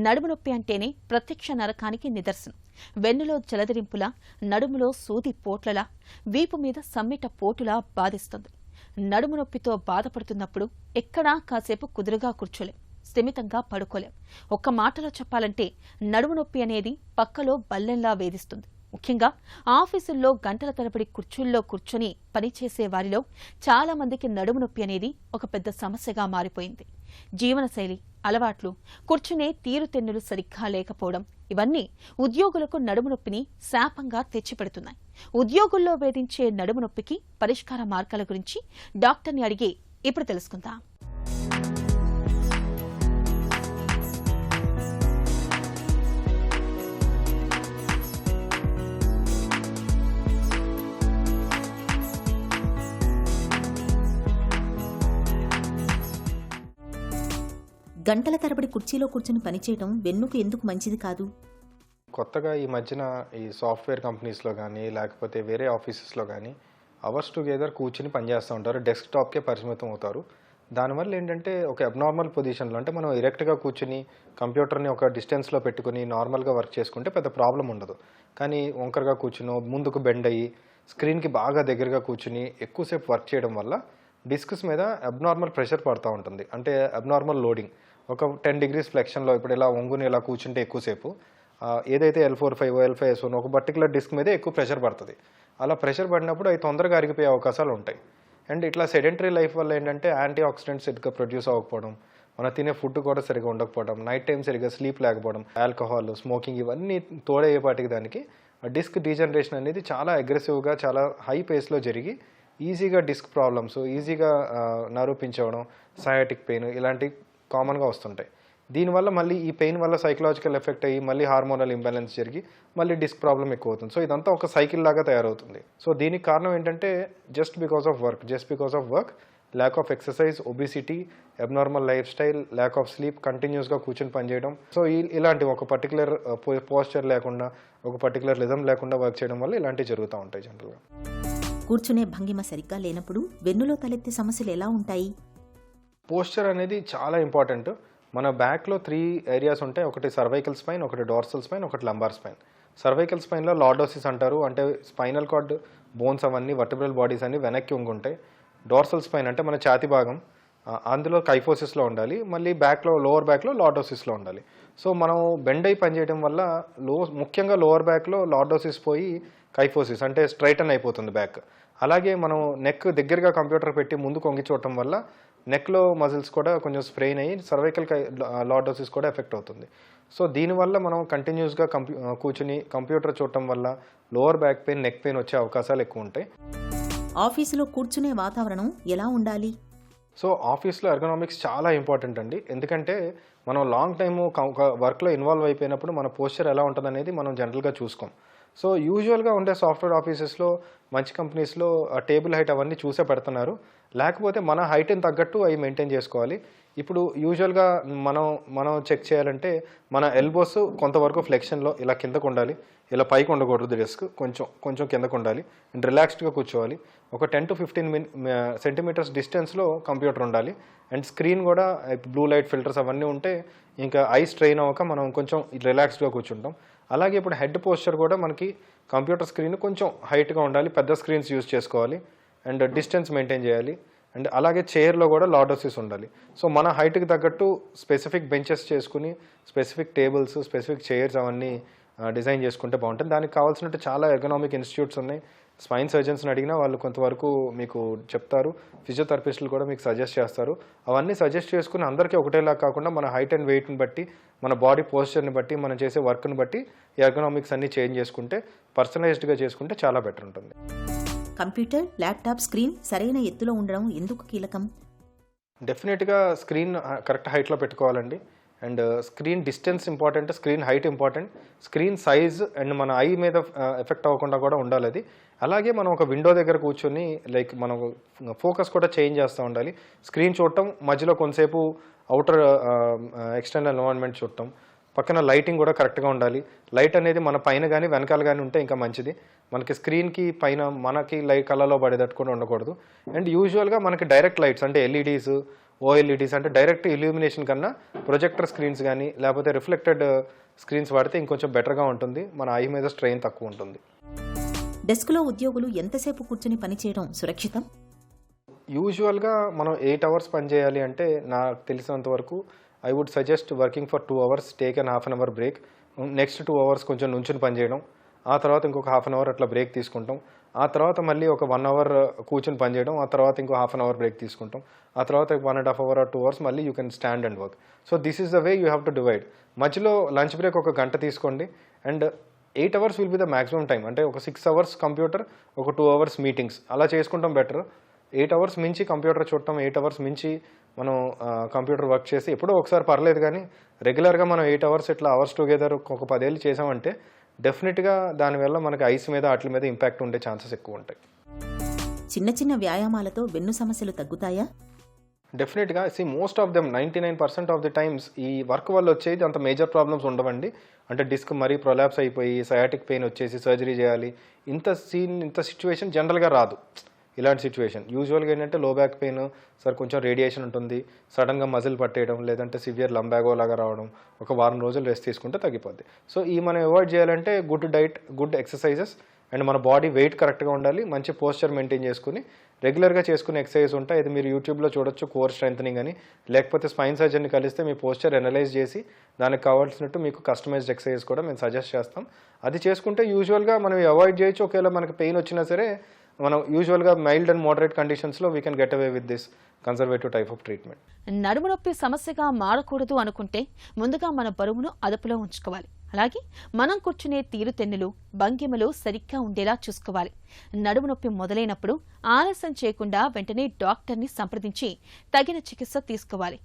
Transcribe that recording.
నడుము నొప్పి అంటేనే ప్రత్యక్ష నరకానికి నిదర్శనం. వెన్నులో జలదరింపులా, నడుములో సూది పోట్లలా, వీపు మీద సమ్మెట పోటులా బాధిస్తుంది. నడుము నొప్పితో బాధపడుతున్నప్పుడు ఎక్కడా కాసేపు కుదురుగా కూర్చోలేం, స్థిమితంగా పడుకోలేం. ఒక్క మాటలో చెప్పాలంటే నడుము నొప్పి అనేది పక్కలో బల్లెంలా వేధిస్తుంది. ముఖ్యంగా ఆఫీసుల్లో గంటల తరబడి కుర్చీల్లో కూర్చొని పనిచేసే వారిలో చాలా మందికి నడుము నొప్పి అనేది ఒక పెద్ద సమస్యగా మారిపోయింది. జీవనశైలి, అలవాట్లు, కూర్చునే తీరుతెన్నులు సరిగ్గా లేకపోవడం ఇవన్నీ ఉద్యోగులకు నడుము నొప్పిని శాపంగా తెచ్చిపెడుతున్నాయి. ఉద్యోగుల్లో వేధించే నడుము నొప్పికి పరిష్కార మార్గాల గురించి డాక్టర్ని అడిగి ఇప్పుడు తెలుసుకుందాం. గంటల తరబడి కుర్చీలో కూర్చుని పనిచేయడం వెన్నుకు ఎందుకు మంచిది కాదు? కొత్తగా ఈ మధ్యన ఈ సాఫ్ట్వేర్ కంపెనీస్లో కానీ లేకపోతే వేరే ఆఫీసెస్లో కానీ అవర్స్ టుగెదర్ కూర్చుని పనిచేస్తూ ఉంటారు, డెస్క్టాప్కే పరిమితం అవుతారు. దానివల్ల ఏంటంటే ఒక అబ్నార్మల్ పొజిషన్లో, అంటే మనం ఎరెక్ట్గా కూర్చుని కంప్యూటర్ని ఒక డిస్టెన్స్లో పెట్టుకుని నార్మల్గా వర్క్ చేసుకుంటే పెద్ద ప్రాబ్లం ఉండదు. కానీ వంకరగా కూర్చుని ముందుకు బెండ్ అయ్యి స్క్రీన్కి బాగా దగ్గరగా కూర్చుని ఎక్కువసేపు వర్క్ చేయడం వల్ల డిస్క్స్ మీద అబ్నార్మల్ ప్రెషర్ పడుతూ ఉంటుంది, అంటే అబ్నార్మల్ లోడింగ్. ఒక 10 degrees ఫ్లెక్షన్లో ఇప్పుడు ఇలా వంగుని ఇలా కూర్చుంటే ఎక్కువసేపు ఏదైతే L4-5 L5S1 ఒక పర్టికులర్ డిస్క్ మీదే ఎక్కువ ప్రెషర్ పడుతుంది. అలా ప్రెషర్ పడినప్పుడు అవి తొందరగా అరిగిపోయే అవకాశాలు ఉంటాయి. అండ్ ఇట్లా సెడెంటరీ లైఫ్ వల్ల ఏంటంటే యాంటీ ఆక్సిడెంట్స్ సరిగ్గా ప్రొడ్యూస్ అవ్వకపోవడం, మనం తినే ఫుడ్ కూడా సరిగ్గా ఉండకపోవడం, నైట్ టైం సరిగ్గా స్లీప్ లేకపోవడం, ఆల్కహాల్, స్మోకింగ్ ఇవన్నీ తోడయ్యేపాటికి దానికి డిస్క్ డీజనరేషన్ అనేది చాలా అగ్రెసివ్గా చాలా హై పేస్లో జరిగి ఈజీగా డిస్క్ ప్రాబ్లమ్స్, ఈజీగా నర్వ్ పించ్ అవ్వడం, సయాటిక్ పెయిన్ ఇలాంటి కామన్గా వస్తుంటాయి. దీనివల్ల మళ్ళీ ఈ పెయిన్ వల్ల సైకలాజికల్ ఎఫెక్ట్ అయ్యి మళ్ళీ హార్మోనల్ ఇంబ్యాలెన్స్ జరిగి మళ్ళీ డిస్క్ ప్రాబ్లం ఎక్కువ అవుతుంది. సో ఇదంతా ఒక సైకిల్ లాగా తయారవుతుంది. సో దీనికి కారణం ఏంటంటే just because of work, lack of exercise, obesity, abnormal life style, lack of sleep, కంటిన్యూస్గా కూర్చొని పనిచేయడం. సో ఇలాంటి ఒక పర్టికులర్ పోస్చర్ లేకుండా, ఒక పర్టికులర్ రిథం లేకుండా వర్క్ చేయడం వల్ల ఇలాంటివి జరుగుతూ ఉంటాయి జనరల్గా. కూర్చునే భంగిమ సరిగ్గా లేనప్పుడు వెన్నులో తలెత్తే సమస్యలు ఎలా ఉంటాయి? పోస్చర్ అనేది చాలా ఇంపార్టెంట్. మన బ్యాక్లో 3 ఏరియాస్ ఉంటాయి. ఒకటి సర్వైకల్ స్పైన్, ఒకటి డార్సల్ స్పైన్, ఒకటి లంబార్ స్పైన్. సర్వైకల్ స్పైన్లో లార్డోసిస్ అంటారు, అంటే స్పైనల్ కార్డ్ బోన్స్ అవన్నీ వర్టిబ్రల్ బాడీస్ అన్ని వెనక్కి ఉంగుంటాయి. డార్సల్ స్పైన్ అంటే మన ఛాతీ భాగం, అందులో కైఫోసిస్లో ఉండాలి. మళ్ళీ లోవర్ బ్యాక్లో లార్డోసిస్లో ఉండాలి. సో మనం బెండ్ అయి పనిచేయడం వల్ల ముఖ్యంగా లోవర్ బ్యాక్లో లార్డోసిస్ పోయి కైఫోసిస్ అంటే స్ట్రైటన్ అయిపోతుంది బ్యాక్. అలాగే మనం నెక్ దగ్గరగా కంప్యూటర్ పెట్టి ముందు కొంగి చూడటం వల్ల నెక్లో మజిల్స్ కూడా కొంచెం స్ప్రెయిన్ అయ్యి సర్వైకల్ లార్డోసిస్ కూడా ఎఫెక్ట్ అవుతుంది. సో దీనివల్ల మనం కంటిన్యూస్గా కూర్చుని కంప్యూటర్ చూడటం వల్ల lower back pain, neck pain వచ్చే అవకాశాలు ఎక్కువ ఉంటాయి. ఆఫీసులో కూర్చునే వాతావరణం ఎలా ఉండాలి? సో ఆఫీస్లో ఎర్గనామిక్స్ చాలా ఇంపార్టెంట్ అండి. ఎందుకంటే మనం లాంగ్ టైము వర్క్లో ఇన్వాల్వ్ అయిపోయినప్పుడు మన పోస్చర్ ఎలా ఉంటుంది అనేది మనం జనరల్గా చూసుకోం. సో యూజువల్గా ఉండే సాఫ్ట్వేర్ ఆఫీసెస్లో, మంచి కంపెనీస్లో టేబుల్ హైట్ అవన్నీ చూసే పెడుతున్నారు. లేకపోతే మన హైట్ని తగ్గట్టు అవి మెయింటైన్ చేసుకోవాలి. ఇప్పుడు యూజువల్గా మనం చెక్ చేయాలంటే మన ఎల్బోస్ కొంతవరకు ఫ్లెక్షన్లో ఇలా కిందకు ఉండాలి, ఇలా పైకి ఉండకూడదు, డెస్క్ కొంచెం కిందకు ఉండాలి అండ్ రిలాక్స్డ్గా కూర్చోవాలి. ఒక 10 to 15 సెంటీమీటర్స్ డిస్టెన్స్లో కంప్యూటర్ ఉండాలి. అండ్ స్క్రీన్ కూడా బ్లూ లైట్ ఫిల్టర్స్ అవన్నీ ఉంటే ఇంకా ఐ స్ట్రెయిన్ అవ్వక మనం కొంచెం రిలాక్స్డ్గా కూర్చుంటాం. అలాగే ఇప్పుడు హెడ్ పోస్చర్ కూడా మనకి కంప్యూటర్ స్క్రీన్ కొంచెం హైట్గా ఉండాలి, పెద్ద స్క్రీన్స్ యూజ్ చేసుకోవాలి అండ్ డిస్టెన్స్ మెయింటైన్ చేయాలి. అండ్ అలాగే చైర్లో కూడా లార్డోసిస్ ఉండాలి. సో మన హైట్కి తగ్గట్టు స్పెసిఫిక్ బెంచెస్ చేసుకుని, స్పెసిఫిక్ టేబుల్స్, స్పెసిఫిక్ చైర్స్ అవన్నీ డిజైన్ చేసుకుంటే బాగుంటుంది. దానికి కావాల్సినట్టు చాలా ఎర్గనామిక్ ఇన్స్టిట్యూట్స్ ఉన్నాయి. స్పైన్ సర్జన్స్ని అడిగినా వాళ్ళు కొంతవరకు మీకు చెప్తారు, ఫిజియోథెరపిస్టులు కూడా మీకు సజెస్ట్ చేస్తారు. అవన్నీ సజెస్ట్ చేసుకుని అందరికీ ఒకటేలా కాకుండా మన హైట్ అండ్ వెయిట్ని బట్టి, మన బాడీ పోస్చర్ని బట్టి, మనం చేసే వర్క్ని బట్టి ఎర్గనామిక్స్ అన్నీ చేంజ్ చేసుకుంటే, పర్సనలైజ్డ్గా చేసుకుంటే చాలా బెటర్ ఉంటుంది. కంప్యూటర్, ల్యాప్టాప్ స్క్రీన్ సరైన ఎత్తులో ఉండడం ఎందుకు కీలకం? డెఫినెట్గా స్క్రీన్ కరెక్ట్ హైట్లో పెట్టుకోవాలండి. And screen distance important, screen height important, screen size and మన ఐ మీద ఎఫెక్ట్ అవ్వకుండా కూడా ఉండాలి అది. అలాగే మనం ఒక విండో దగ్గర కూర్చొని మనం ఫోకస్ కూడా చేంజ్ చేస్తూ ఉండాలి. స్క్రీన్ చూడటం, మధ్యలో కొంతసేపు అవుటర్ ఎక్స్టర్నల్ ఎన్విరాన్మెంట్ చూడటం, పక్కన లైటింగ్ కూడా కరెక్ట్గా ఉండాలి. లైట్ అనేది మన పైన కానీ వెనకాల కానీ ఉంటే ఇంకా మంచిది. మనకి స్క్రీన్కి పైన మనకి లైట్ కళ్ళలో పడేటట్టు కూడా ఉండకూడదు. అండ్ యూజువల్గా మనకి డైరెక్ట్ లైట్స్ అంటే ఎల్ఈడీస్, ఓఎల్ఈడీస్ అంటే డైరెక్ట్ ఇల్యూమినేషన్ కన్నా ప్రొజెక్టర్ స్క్రీన్స్ కానీ లేకపోతే రిఫ్లెక్టెడ్ స్క్రీన్స్ వాడితే ఇంకొంచెం బెటర్గా ఉంటుంది, మన ఐ మీద స్ట్రెయిన్ తక్కువ ఉంటుంది. డెస్క్లో ఉద్యోగులు ఎంతసేపు కూర్చుని పనిచేయడం సురక్షితం? యూజువల్గా మనం 8 అవర్స్ పని చేయాలి అంటే నాకు తెలిసినంత వరకు I would suggest working for 2 hours, take an half an hour break, next 2 hours కొంచెం నుంచుని పని చేయడం, ఆ తర్వాత ఇంకొక హాఫ్ అన్ అవర్ అట్లా బ్రేక్ తీసుకుంటాం, ఆ తర్వాత మళ్ళీ ఒక 1 అవర్ కూర్చుని పని చేయడం, ఆ తర్వాత ఇంకో హాఫ్ అన్ అవర్ బ్రేక్ తీసుకుంటాం, ఆ తర్వాత 1.5 అవర్ ఆర్ 2 అవర్స్ మళ్ళీ you can stand and work. So this is the way you have to divide. మధ్యలో లంచ్ బ్రేక్ ఒక గంట తీసుకోండి and 8 hours will be the maximum time. అంటే ఒక 6 అవర్స్ కంప్యూటర్, ఒక 2 అవర్స్ మీటింగ్స్ అలా చేసుకుంటాం బెటర్. 8 అవర్స్ మించి కంప్యూటర్ చూడటం, 8 అవర్స్ మించి మనం కంప్యూటర్ వర్క్ చేసి ఎప్పుడో ఒకసారి పర్లేదు, కానీ రెగ్యులర్గా మనం 8 అవర్స్ ఇట్లా అవర్స్ టుగెదర్ ఒక 10 ఏళ్ళు చేసామంటే డెఫినెట్గా దానివల్ల మనకి ఐస్ మీద వాటి మీద ఇంపాక్ట్ ఉండే ఛాన్సెస్ ఎక్కువ ఉంటాయి. చిన్న చిన్న వ్యాయామాలతో వెన్ను సమస్యలు తగ్గుతాయా? డెఫినెట్గా most of them 99% of the times ఈ వర్క్ వల్ల వచ్చేది అంత మేజర్ ప్రాబ్లమ్స్ ఉండవండి. అంటే డిస్క్ మరీ ప్రొలాప్స్ అయిపోయి సయాటిక్ పెయిన్ వచ్చేసి సర్జరీ చేయాలి, ఇంత సిచ్యువేషన్ జనరల్గా రాదు. ఇలాంటి సిచ్యువేషన్ యూజువల్గా ఏంటంటే లో బ్యాక్ పెయిన్, సార్ కొంచెం రేడియేషన్ ఉంటుంది, సడన్గా మజిల్ పట్టేయడం, లేదంటే సివియర్ లంబాగో లాగా రావడం, ఒక వారం రోజులు రెస్ట్ తీసుకుంటే తగ్గిపోద్ది. సో ఈ మనం అవాయిడ్ చేయాలంటే good diet, good exercises and మన బాడీ వెయిట్ కరెక్ట్గా ఉండాలి, మంచి పోస్చర్ మెయింటైన్ చేసుకుని రెగ్యులర్గా చేసుకునే ఎక్సర్సైజ్ ఉంటాయి. ఇది మీరు యూట్యూబ్లో చూడొచ్చు, కోర్ స్ట్రెంథనింగ్ అని, లేకపోతే స్పైన్ సర్జన్ని కలిస్తే మీ పోస్చర్ అనలైజ్ చేసి దానికి కావాల్సినట్టు మీకు కస్టమైజ్డ్ ఎక్సర్సైజ్ కూడా మేము సజెస్ట్ చేస్తాం. అది చేసుకుంటే యూజువల్గా మనం అవాయిడ్ చేయొచ్చు. ఒకవేళ మనకి పెయిన్ వచ్చినా సరే మనం యూజువల్గా మైల్డ్ అండ్ మోడరేట్ కండిషన్స్లో we can get away with this conservative type of treatment. నడుము నొప్పి సమస్యగా మారకూడదు అనుకుంటే ముందుగా మన బరువును అదుపులో ఉంచుకోవాలి. అలాగే మనం కూర్చునే తీరుతెన్నులు, భంగిమలు సరిగ్గా ఉండేలా చూసుకోవాలి. నడుము నొప్పి మొదలైనప్పుడు ఆలస్యం చేయకుండా వెంటనే డాక్టర్ని సంప్రదించి తగిన చికిత్స తీసుకోవాలి.